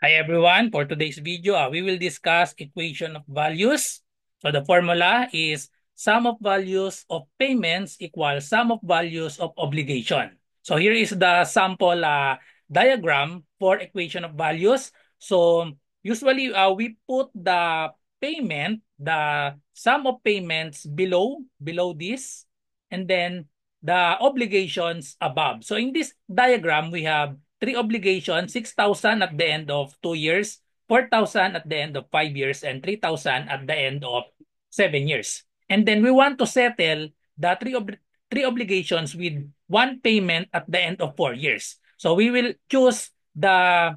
Hi everyone, for today's video, we will discuss equation of values. So the formula is sum of values of payments equals sum of values of obligation. So here is the sample diagram for equation of values. So usually we put the payment, the sum of payments below this, and then the obligations above. So in this diagram, we have three obligations, 6,000 at the end of 2 years, 4,000 at the end of 5 years, and 3,000 at the end of 7 years. And then we want to settle the three obligations with one payment at the end of 4 years. So we will choose the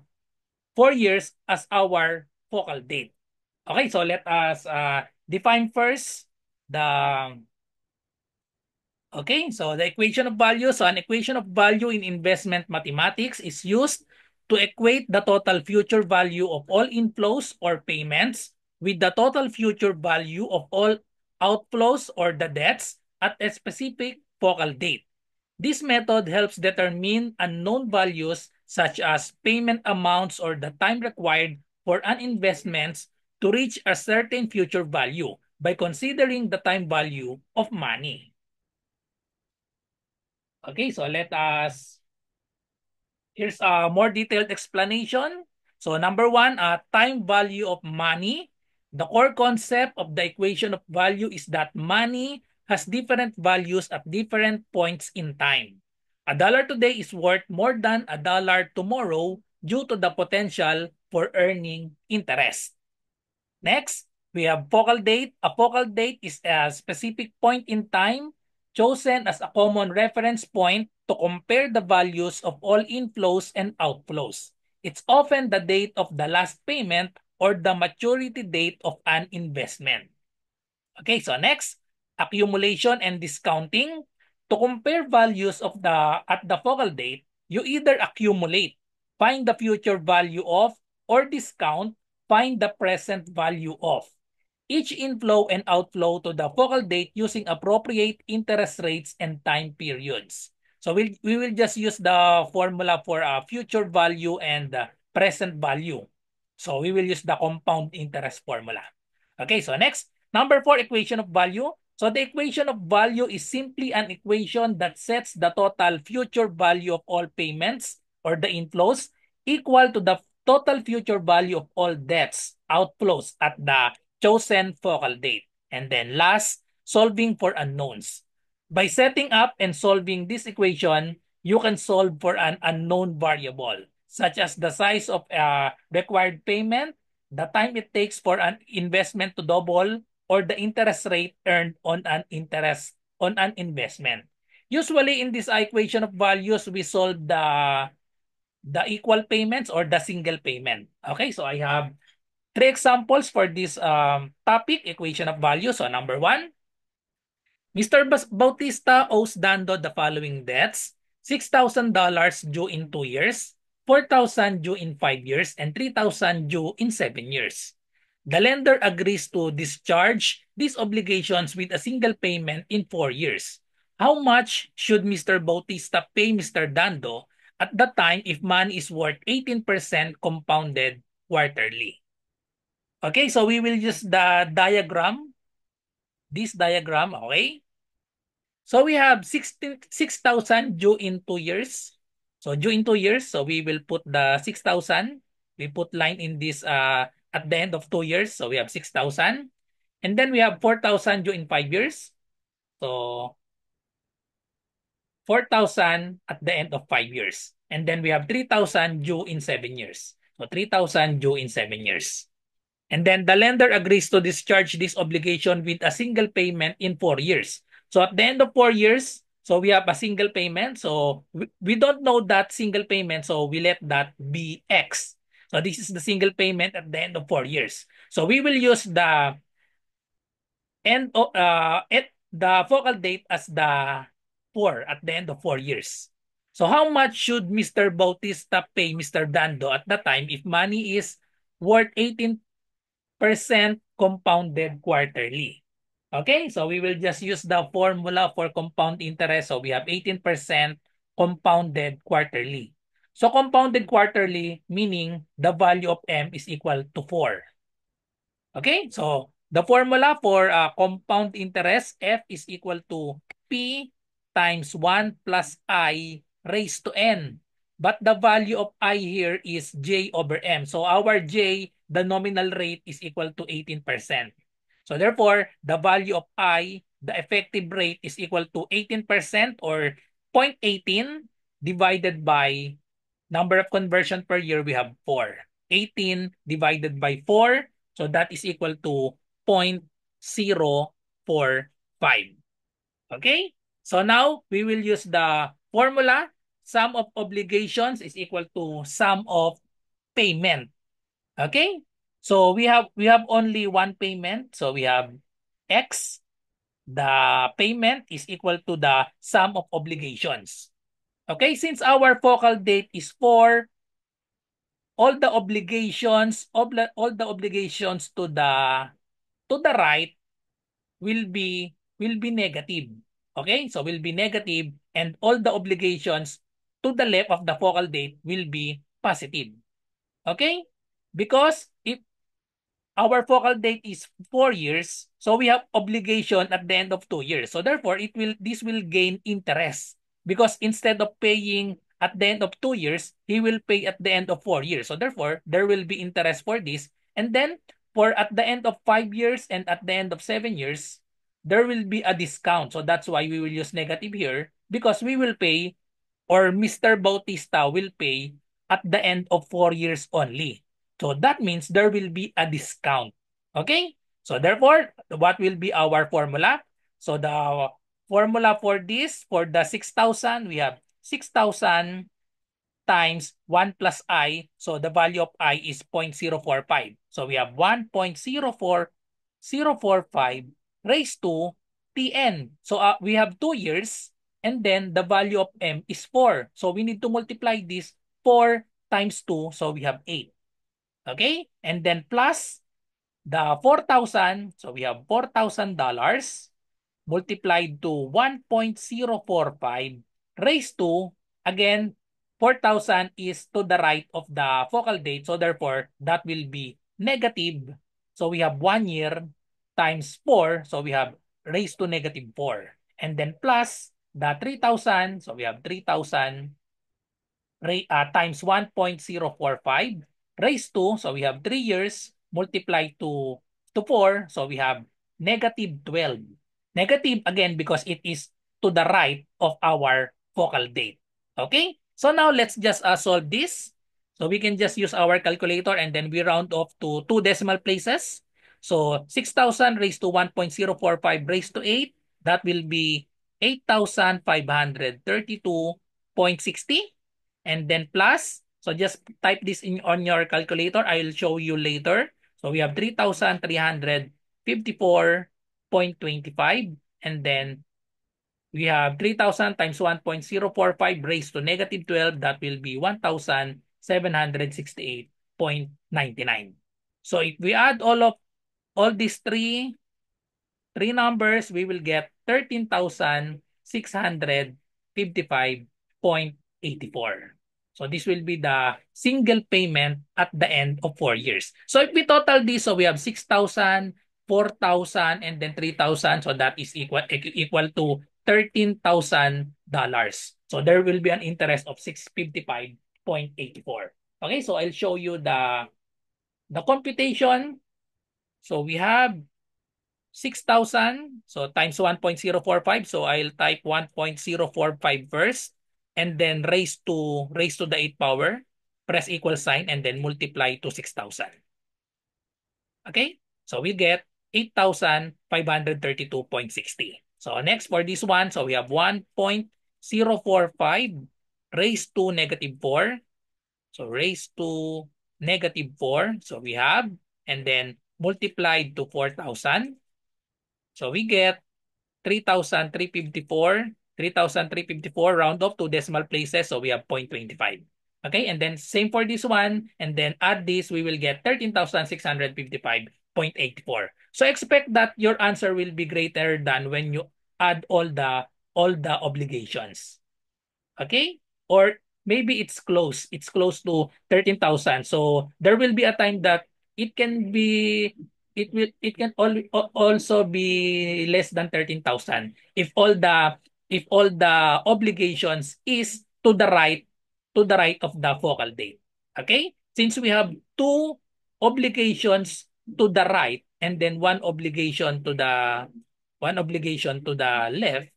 4 years as our focal date. Okay, so let us define first the Okay, so the equation of value. So an equation of value in investment mathematics is used to equate the total future value of all inflows or payments with the total future value of all outflows or the debts at a specific focal date. This method helps determine unknown values such as payment amounts or the time required for an investment to reach a certain future value by considering the time value of money. Okay, so here's a more detailed explanation. So number one, time value of money. The core concept of the equation of value is that money has different values at different points in time. $1 today is worth more than $1 tomorrow due to the potential for earning interest. Next, we have focal date. A focal date is a specific point in time chosen as a common reference point to compare the values of all inflows and outflows. It's often the date of the last payment or the maturity date of an investment. Okay, so next, accumulation and discounting. To compare values of at the focal date, you either accumulate, find the future value of, or discount, find the present value of each inflow and outflow to the focal date using appropriate interest rates and time periods. So we will just use the formula for future value and present value. So we will use the compound interest formula. Okay, so next, number 4, equation of value. So the equation of value is simply an equation that sets the total future value of all payments or the inflows equal to the total future value of all debts, outflows at the chosen focal date. And then last, solving for unknowns. By setting up and solving this equation, you can solve for an unknown variable, such as the size of a required payment, the time it takes for an investment to double, or the interest rate earned on an investment. Usually in this equation of values, we solve the equal payments or the single payment. Okay, so I have three examples for this topic, equation of value. So number one, Mr. Bautista owes Dando the following debts: $6,000 due in 2 years, 4,000 due in 5 years, and 3,000 due in 7 years. The lender agrees to discharge these obligations with a single payment in 4 years. How much should Mr. Bautista pay Mr. Dando at the time if money is worth 18% compounded quarterly? Okay, so we will use the diagram, this diagram, okay? So we have 6,000 due in 2 years. So due in 2 years, so we will put the 6,000. We put line in this at the end of 2 years. So we have 6,000. And then we have 4,000 due in 5 years. So 4,000 at the end of 5 years. And then we have 3,000 due in 7 years. So 3,000 due in 7 years. And then the lender agrees to discharge this obligation with a single payment in 4 years. So at the end of 4 years, so we have a single payment. So we don't know that single payment, so we let that be X. So this is the single payment at the end of 4 years. So we will use the the focal date as the 4 at the end of 4 years. So how much should Mr. Bautista pay Mr. Dando at the time if money is worth 18% compounded quarterly? Okay, so we will just use the formula for compound interest. So we have 18% compounded quarterly. So compounded quarterly, meaning the value of M is equal to 4. Okay, so the formula for compound interest, F is equal to P times 1 plus I raised to N. But the value of I here is J over M. So our J, the nominal rate is equal to 18%. So therefore, the value of I, the effective rate is equal to 18% or 0.18 divided by number of conversion per year, we have 4. 18 divided by 4, so that is equal to 0.045. Okay? So now, we will use the formula. Sum of obligations is equal to sum of payment. Okay? So we have only one payment. So we have X. The payment is equal to the sum of obligations. Okay? Since our focal date is 4, all the obligations to the right will be negative. Okay? So will be negative, and all the obligations to the left of the focal date will be positive. Okay? Because if our focal date is 4 years, so we have obligation at the end of 2 years. So therefore, this will gain interest, because instead of paying at the end of 2 years, he will pay at the end of 4 years. So therefore, there will be interest for this. And then for at the end of 5 years and at the end of 7 years, there will be a discount. So that's why we will use negative here, because we will pay, or Mr. Bautista will pay at the end of 4 years only. So that means there will be a discount. Okay? So therefore, what will be our formula? So the formula for this, for the 6,000, we have 6,000 times 1 plus I. So the value of I is 0.045. So we have 1.04045 raised to Tn. So we have 2 years, and then the value of M is 4. So we need to multiply this 4 times 2. So we have 8. Okay? And then plus the 4,000. So we have $4,000 multiplied to 1.045 raised to, again, 4,000 is to the right of the focal date. So therefore, that will be negative. So we have 1 year times 4. So we have raised to negative 4. And then plus the 3,000. So we have 3,000 times 1.045 raised to, so we have 3 years multiplied to 4, so we have negative 12. Negative again because it is to the right of our focal date. Okay? So now let's just solve this. So we can just use our calculator and then we round off to 2 decimal places. So 6,000 raised to 1.045 raised to 8, that will be 8,532.60. And then plus, so just type this in on your calculator. I'll show you later. So we have 3,354.25, and then we have 3,000 times 1.045 raised to negative 12. That will be 1,768.99. So if we add all these three numbers, we will get 13,655.84. So this will be the single payment at the end of 4 years. So if we total this, so we have 6,000, 4,000, and then 3,000. So that is equal to $13,000. So there will be an interest of 655.84. Okay, so I'll show you the computation. So we have 6,000, so times 1.045. So I'll type 1.045 first, and then raise to the 8th power, press equal sign, and then multiply to 6,000. Okay? So we get 8,532.60. So next for this one, so we have 1.045 raised to negative 4. So raised to negative 4. So we have, and then multiplied to 4,000. So we get 3,354. 3,354 round off to decimal places. So we have 0.25. Okay, and then same for this one. And then add this, we will get 13,655.84. So expect that your answer will be greater than when you add all the obligations. Okay? Or maybe it's close. It's close to 13,000. So there will be a time that it can be it can also be less than 13,000 if all the obligations is to the right of the focal date. Okay? Since we have two obligations to the right and then one obligation to the left,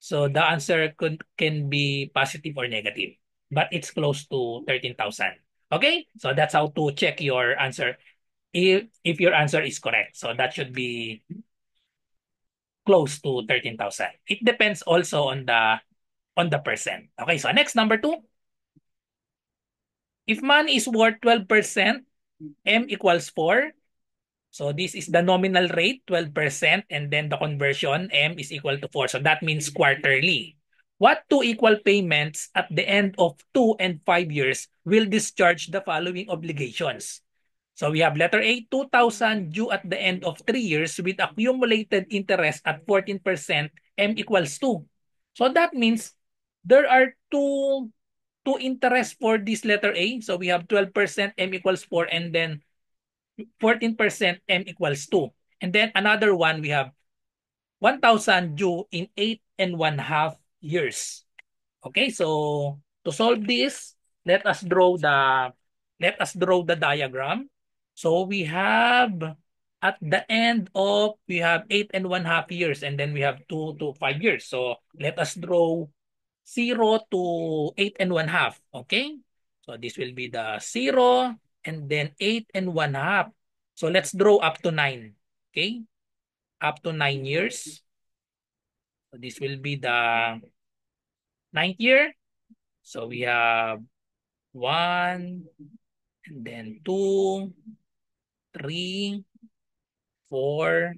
so the answer can be positive or negative, but it's close to 13,000. Okay? So that's how to check your answer if your answer is correct. So that should be close to 13,000. It depends also on the percent. Okay, so next number 2. If money is worth 12%, M equals 4. So this is the nominal rate, 12%, and then the conversion, M is equal to 4. So that means quarterly. What two equal payments at the end of 2 and 5 years will discharge the following obligations? So we have letter A, 2,000 due at the end of 3 years with accumulated interest at 14%, M equals 2. So that means there are two interest for this letter A. So we have 12%, M equals 4, and then 14% M equals 2. And then another one, we have 1,000 due in 8.5 years. Okay, so to solve this, let us draw the diagram. So we have at the end of we have 8.5 years, and then we have 2 to 5 years. So let us draw 0 to 8.5. Okay, so this will be the 0 and then 8.5. So let's draw up to 9. Okay, up to 9 years. So this will be the ninth year. So we have 1, and then 2, 3, 4,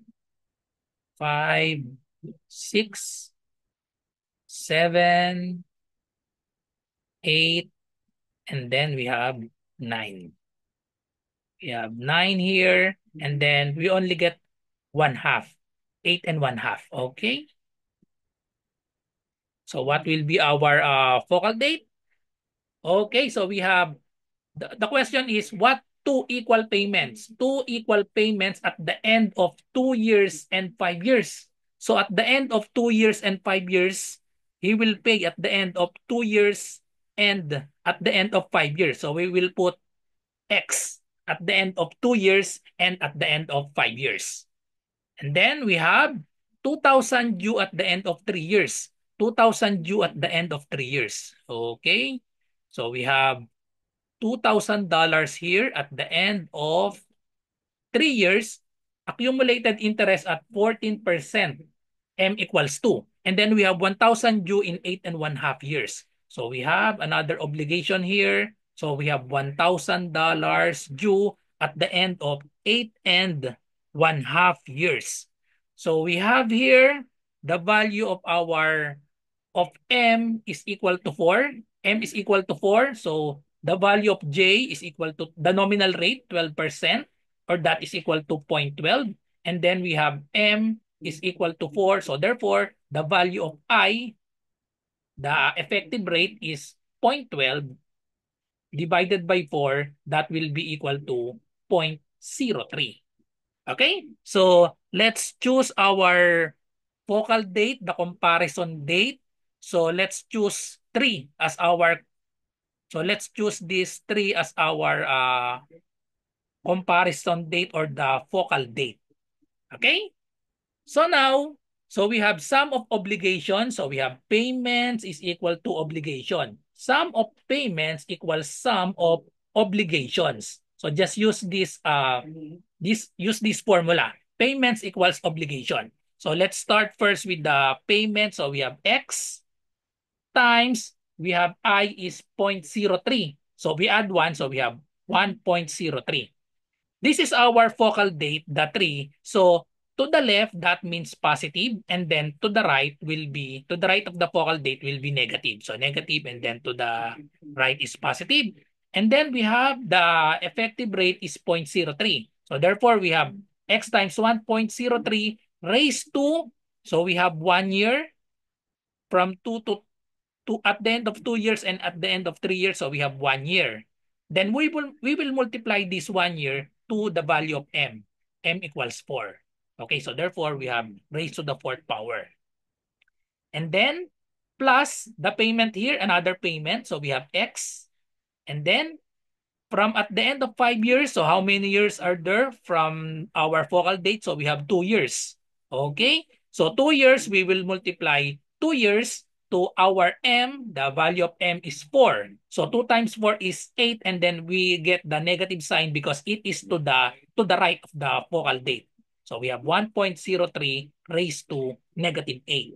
5, 6, 7, 8, and then we have 9. We have 9 here, and then we only get 1/2, 8.5. Okay. So what will be our focal date? Okay, so we have the question is what two equal payments? Two equal payments at the end of 2 years and 5 years. So at the end of 2 years and 5 years, he will pay at the end of 2 years and at the end of 5 years. So we will put X at the end of 2 years and at the end of 5 years. And then we have 2,000 due at the end of 3 years. 2,000 due at the end of 3 years. Okay. So we have $2,000 here at the end of 3 years, accumulated interest at 14%, M equals 2. And then we have 1,000 due in 8.5 years. So we have another obligation here. So we have $1,000 due at the end of 8.5 years. So we have here the value of M is equal to 4. M is equal to 4. So the value of J is equal to the nominal rate, 12%, or that is equal to 0.12. And then we have M is equal to 4. So therefore, the value of I, the effective rate is 0.12 divided by 4. That will be equal to 0.03. Okay? So let's choose our focal date, the comparison date. So let's choose 3 as our, so let's choose this 3 as our comparison date or the focal date. Okay? So now, so we have sum of obligations. So we have payments is equal to obligation. Sum of payments equals sum of obligations. So just use this formula. Payments equals obligation. So let's start first with the payment. So we have X times, we have I is 0.03. So we add 1, so we have 1.03. This is our focal date, the 3. So to the left, that means positive, and then to the right will be, to the right of the focal date will be negative. So negative, and then to the right is positive. And then we have the effective rate is 0.03. So therefore, we have X times 1.03 raised to, so we have 1 year from 2 at the end of 2 years and at the end of 3 years, so we have 1 year. Then we will multiply this 1 year to the value of m. M equals 4. Okay, so therefore we have raised to the fourth power. And then plus the payment here, another payment. So we have x. And then from at the end of 5 years, so how many years are there from our focal date? So we have 2 years. Okay, so 2 years, we will multiply 2 years to our m. The value of m is 4. So 2 times 4 is 8, and then we get the negative sign because it is to the right of the focal date. So we have 1.03 raised to negative 8.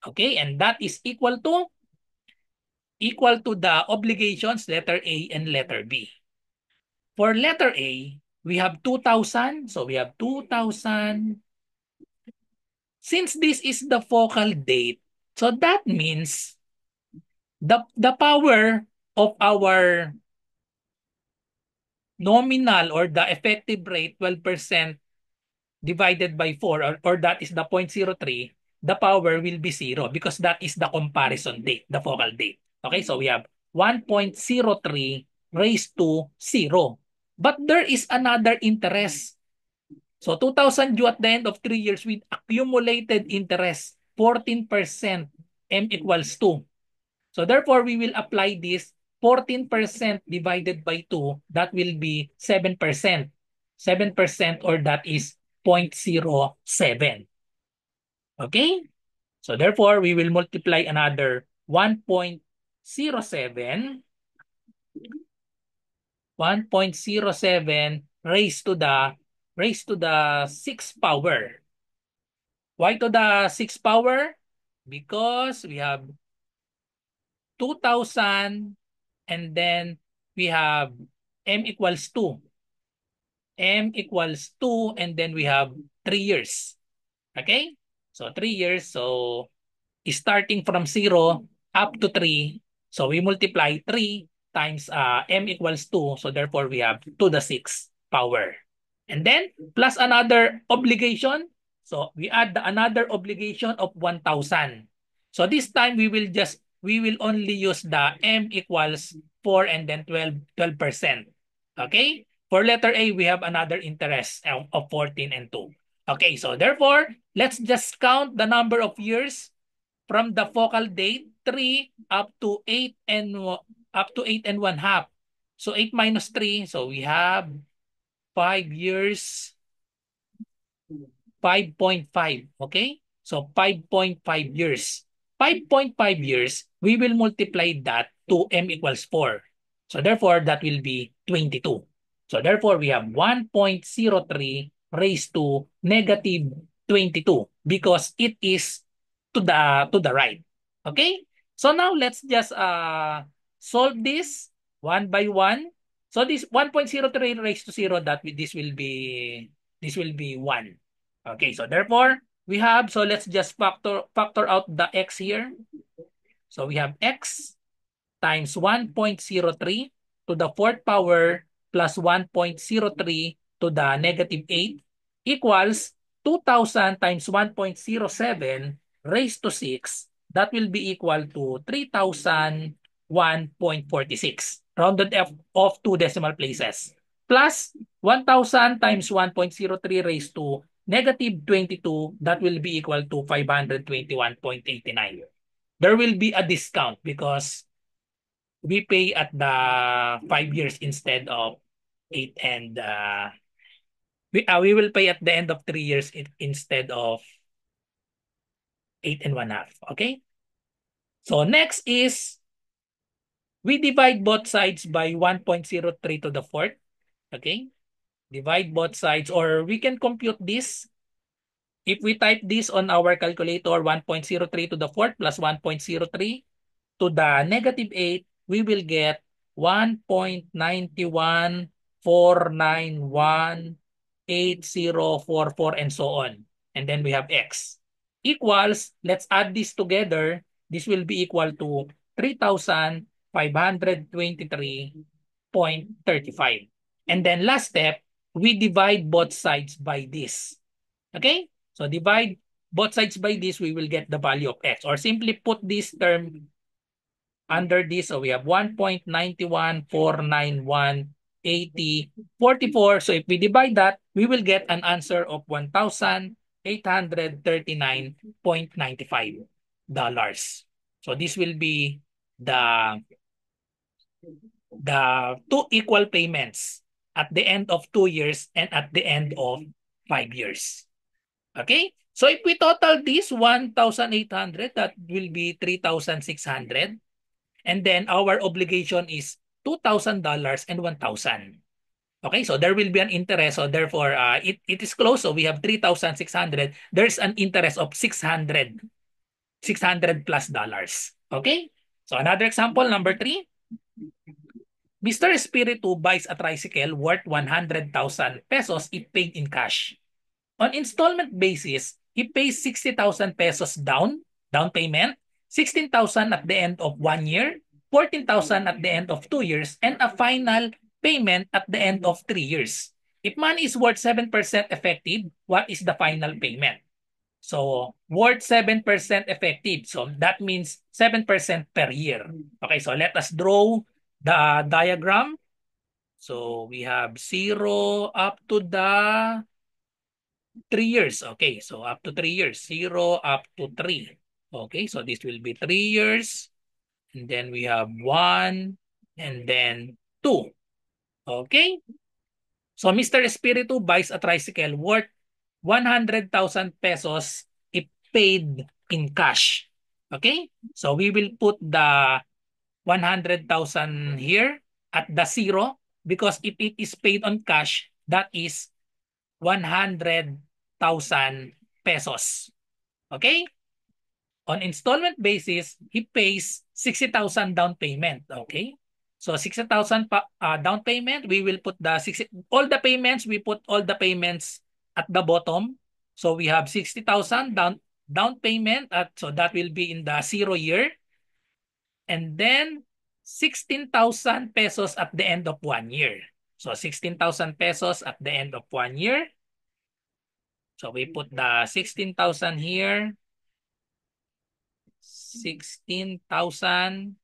Okay, and that is equal to the obligations, letter A and letter B. For letter A, we have 2,000. So we have 2,000. Since this is the focal date, so that means the power of our nominal or the effective rate, 12% divided by 4, or that is the 0.03, the power will be 0 because that is the comparison date, the focal date. Okay, so we have 1.03 raised to 0. But there is another interest. So 2,000 due at the end of 3 years with accumulated interest, 14%, M equals 2. So therefore, we will apply this 14% divided by 2, that will be 7%. 7% or that is 0.07. Okay? So therefore, we will multiply another 1.07 raised to the 6th power. Why to the 6th power? Because we have 2,000 and then we have m equals 2. M equals 2 and then we have 3 years. Okay? So 3 years. So starting from 0 up to 3. So we multiply 3 times m equals 2. So therefore we have to the 6th power. And then plus another obligation. So we add another obligation of 1,000. So this time we will only use the m equals 4 and then 12%. Okay? For letter A, we have another interest of 14 and 2. Okay, so therefore, let's just count the number of years from the focal date 3 up to 8 and 1/2. So 8 minus 3, so we have 5 years, 5.5. Okay? So 5.5 years. 5.5 years, we will multiply that to m equals 4. So therefore, that will be 22. So therefore, we have 1.03 raised to negative 22 because it is to the right. Okay? So now let's just solve this one by one. So this 1.03 raised to 0, this will be 1. Okay, so therefore we have, so let's just factor out the x here. So we have x times 1.03 to the fourth power plus 1.03 to the negative 8 equals 2,000 times 1.07 raised to 6. That will be equal to 3,001.46, rounded off 2 decimal places, plus 1,000 times 1.03 raised to negative 22, that will be equal to 521.89. There will be a discount because we pay at the 5 years instead of 8 and we will pay at the end of 3 years instead of 8 and 1/2. Okay? So next is we divide both sides by 1.03 to the fourth. Okay? Divide both sides, or we can compute this. If we type this on our calculator, 1.03 to the fourth plus 1.03 to the negative 8, we will get 1.914918044 and so on. And then we have x equals, let's add this together. This will be equal to 3,523.35. And then last step, we divide both sides by this. Okay? So divide both sides by this, we will get the value of x. Or simply put this term under this. So we have 1.914918044. So if we divide that, we will get an answer of $1,839.95. So this will be the two equal payments at the end of 2 years and at the end of 5 years. Okay? So if we total this 1,800, that will be 3,600. And then our obligation is $2,000 and 1,000. Okay, so there will be an interest. So therefore, it is close. So we have 3,600. There's an interest of 600 plus dollars. Okay, so another example, number 3. Mr. Espiritu buys a tricycle worth 100,000 pesos if paid in cash. On installment basis, he pays 60,000 pesos down payment, 16,000 at the end of 1 year, 14,000 at the end of 2 years, and a final payment at the end of 3 years. If money is worth 7% effective, what is the final payment? So, worth 7% effective. So, that means 7% per year. Okay, so let us draw the diagram. So, we have 0 up to the 3 years. Okay, so up to 3 years. 0 up to 3. Okay, so this will be 3 years. And then we have 1 and then 2. Okay? So Mr. Espiritu buys a tricycle worth 100,000 pesos if paid in cash. Okay? So we will put the 100,000 here at the 0 because if it is paid on cash, that is 100,000 pesos. Okay? On installment basis, he pays 60,000 down payment. Okay? So 60,000 down payment, we will put the 60, all the payments, we put all the payments at the bottom. So we have 60,000 down payment so that will be in the 0 year. And then 16,000 pesos at the end of 1 year. So 16,000 pesos at the end of 1 year. So we put the 16,000 here. 16,000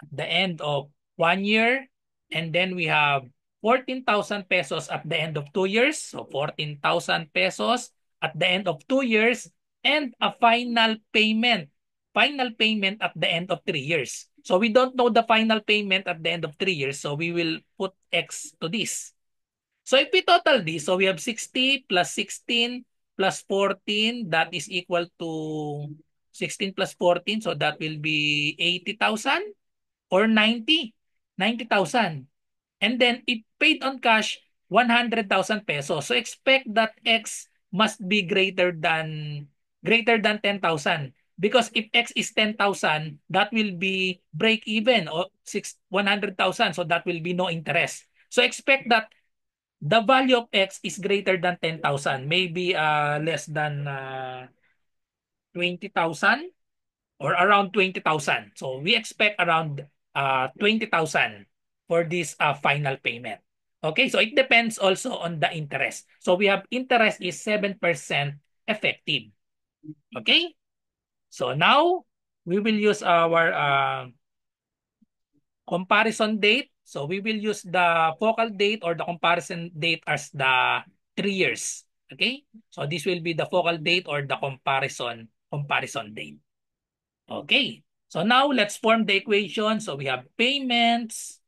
at the end of 1 year. And then we have 14,000 pesos at the end of 2 years. So 14,000 pesos at the end of 2 years. And a final payment. Final payment at the end of 3 years. So we don't know the final payment at the end of 3 years. So we will put X to this. So if we total this, so we have 60 plus 16 plus 14, that is equal to 16 plus 14. So that will be 80,000 or 90,000. And then if paid on cash, 100,000 pesos. So expect that X must be greater than 10,000. Because if X is 10,000, that will be break even or 100,000. So that will be no interest. So expect that the value of X is greater than 10,000, maybe less than 20,000 or around 20,000. So we expect around 20,000 for this final payment. Okay, so it depends also on the interest. So we have interest is 7% effective. Okay, so now we will use our comparison date. So we will use the focal date or the comparison date as the 3 years. Okay? So this will be the focal date or the comparison date. Okay. So now let's form the equation. So we have payments.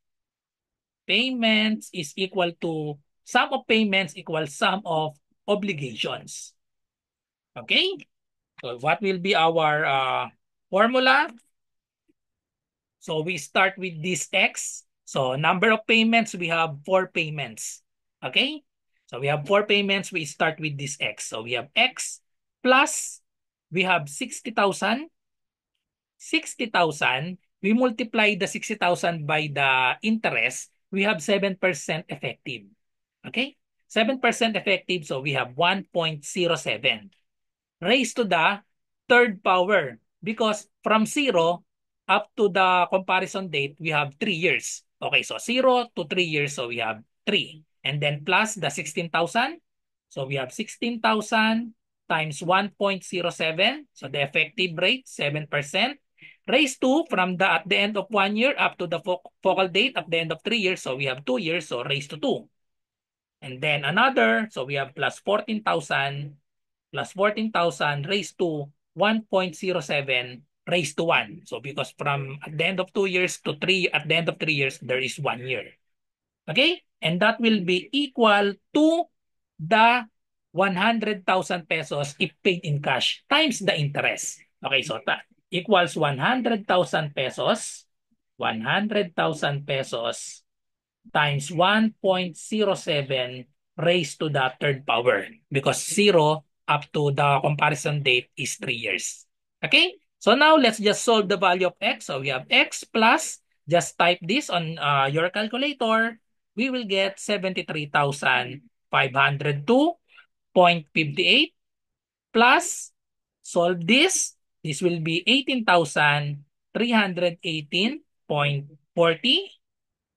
Payments is equal to sum of payments equals sum of obligations. Okay? So what will be our formula? So we start with this X. So number of payments, we have 4 payments. Okay? So we have 4 payments. We start with this X. So we have X plus we have 60,000. 60,000. We multiply the 60,000 by the interest. We have 7% effective. Okay? 7% effective. So we have 1.07 raised to the third power because from 0 up to the comparison date, we have 3 years. Okay, so 0 to 3 years, so we have 3. And then plus the 16,000. So we have 16,000 times 1.07. So the effective rate, 7%. Raised to from the at the end of 1 year up to the focal date at the end of 3 years. So we have 2 years, so raised to 2. And then another, so we have plus 14,000 raised to 1.07 raised to 1. So because from at the end of 2 years to 3, at the end of 3 years, there is 1 year. Okay? And that will be equal to the 100,000 pesos if paid in cash times the interest. Okay, so that equals 100,000 pesos. 100,000 pesos times 1.07 raised to the third power because 0 up to the comparison date is 3 years. Okay? So now let's just solve the value of x. So we have x plus, just type this on your calculator. We will get 73,502.58 plus, solve this. This will be 18,318.40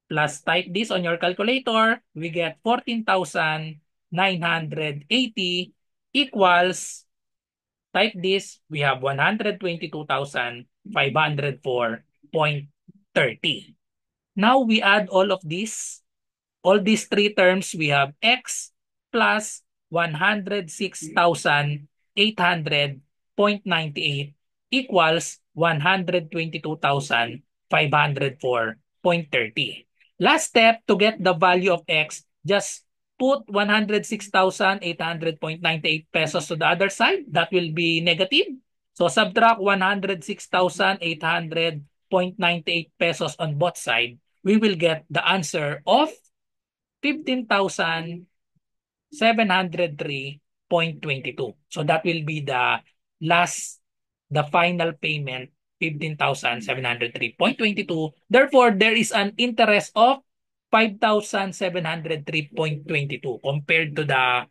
plus type this on your calculator, we get 14,980 equals, type this, we have 122,504.30. Now we add all of this, all these three terms, we have x plus 106,800.98 equals 122,504.30. Last step, to get the value of x, just put 106,800.98 pesos to the other side. That will be negative. So subtract 106,800.98 pesos on both sides. We will get the answer of 15,703.22. So that will be the final payment, 15,703.22. Therefore, there is an interest of 5,703.22 compared to the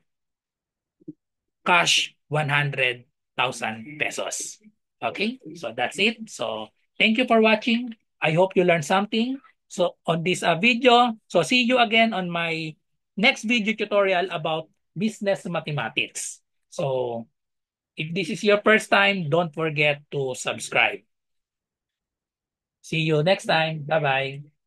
cash 100,000 pesos. Okay, so that's it. So thank you for watching. I hope you learned something. So on this video, so see you again on my next video tutorial about business mathematics. So if this is your first time, don't forget to subscribe. See you next time. Bye-bye.